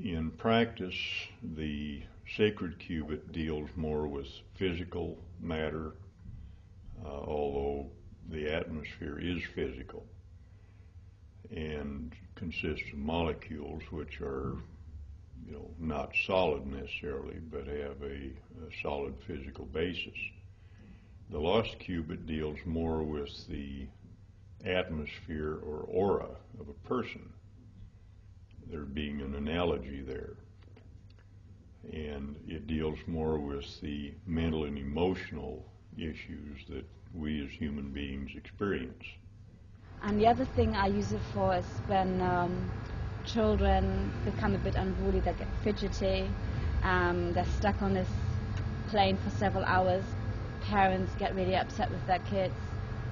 In practice, the sacred cubit deals more with physical matter, although the atmosphere is physical and consists of molecules which are, not solid necessarily, but have a solid physical basis. The lost cubit deals more with the atmosphere or aura of a person, there being an analogy there. And it deals more with the mental and emotional issues that we as human beings experience. And the other thing I use it for is when children become a bit unruly, they get fidgety, they're stuck on this plane for several hours, parents get really upset with their kids,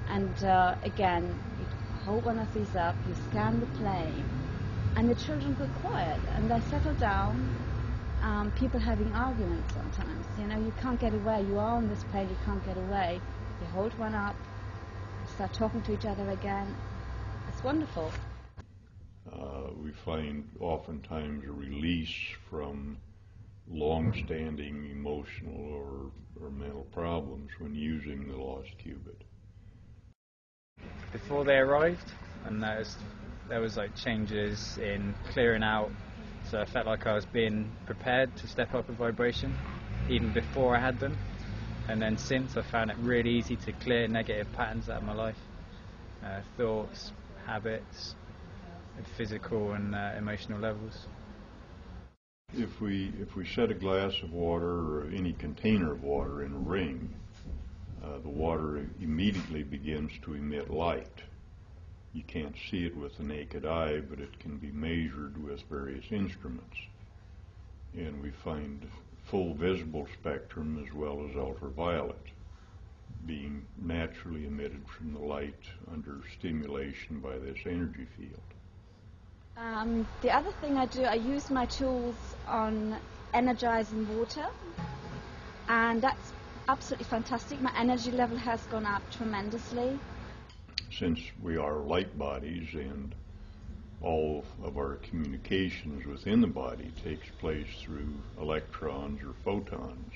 and again, you hold one of these up, you scan the plane, and the children go quiet, and they settle down. People having arguments sometimes, you can't get away, you are on this plane, you can't get away, you hold one up, start talking to each other again. It's wonderful. We find oftentimes a release from long-standing emotional or mental problems when using the lost cubit. Before they arrived, I noticed there was changes in clearing out, so I felt like I was being prepared to step up a vibration even before I had them. And then since, I found it really easy to clear negative patterns out of my life, thoughts, habits, at physical and emotional levels. If we set a glass of water or any container of water in a ring, the water immediately begins to emit light. You can't see it with the naked eye, but it can be measured with various instruments. And we find full visible spectrum as well as ultraviolet being naturally emitted from the light under stimulation by this energy field. The other thing I do, I use my tools on energizing water, and that's absolutely fantastic. My energy level has gone up tremendously. Since we are light bodies and all of our communications within the body takes place through electrons or photons,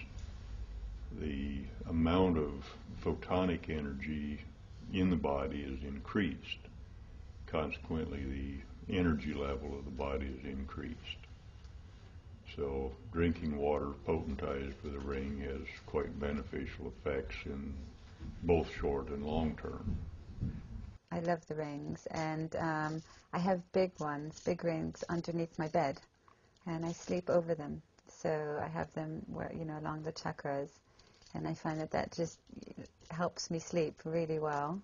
the amount of photonic energy in the body is increased. Consequently, the energy level of the body is increased. So drinking water potentized with a ring has quite beneficial effects in both short and long term. I love the rings, and I have big ones, big rings underneath my bed, and I sleep over them. So I have them where, along the chakras, and I find that just helps me sleep really well.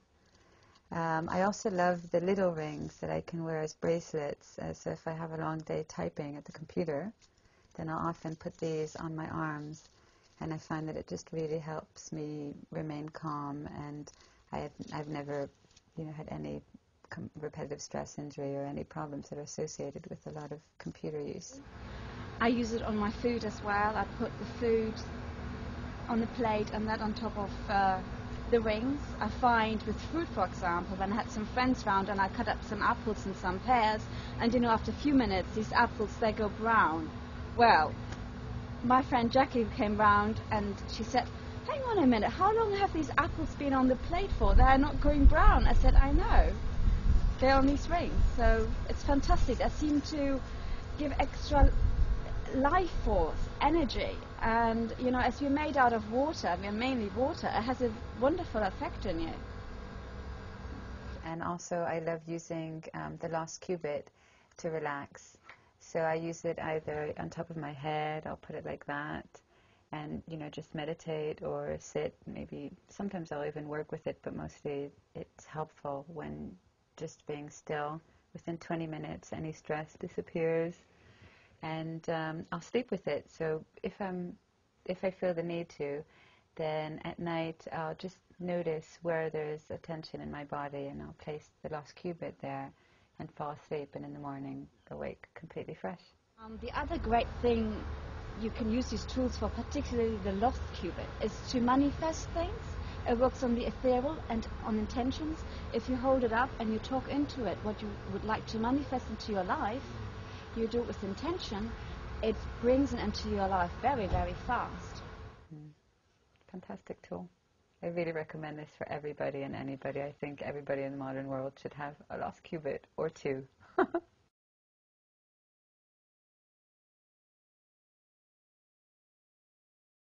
I also love the little rings that I can wear as bracelets. So if I have a long day typing at the computer, then I'll often put these on my arms, and I find that it just really helps me remain calm, and I've never had any repetitive stress injury or any problems that are associated with a lot of computer use. I use it on my food as well. I put the food on the plate and that on top of the rings. I find with fruit, for example, when I had some friends round and I cut up some apples and some pears, and after a few minutes these apples, they go brown. Well, my friend Jackie came round and she said, "Hang on a minute, how long have these apples been on the plate for? They're not going brown." I said, "I know. They're on these rings." So it's fantastic. They seem to give extra life force, energy. And, as you're made out of water, we're mainly water, it has a wonderful effect on you. And also I love using the lost cubit to relax. So I use it either on top of my head, I'll put it like that, and just meditate or sit. Maybe sometimes I'll even work with it, but mostly it's helpful when just being still. Within 20 minutes any stress disappears, and I'll sleep with it. So if I feel the need to, then at night I'll just notice where there's a tension in my body, and I'll place the lost cubit there and fall asleep, and in the morning awake completely fresh. The other great thing you can use these tools for, particularly the lost cubit, is to manifest things. It works on the ethereal and on intentions. If you hold it up and you talk into it what you would like to manifest into your life, you do it with intention, it brings it into your life very, very fast. Fantastic tool. I really recommend this for everybody and anybody. I think everybody in the modern world should have a lost cubit or two.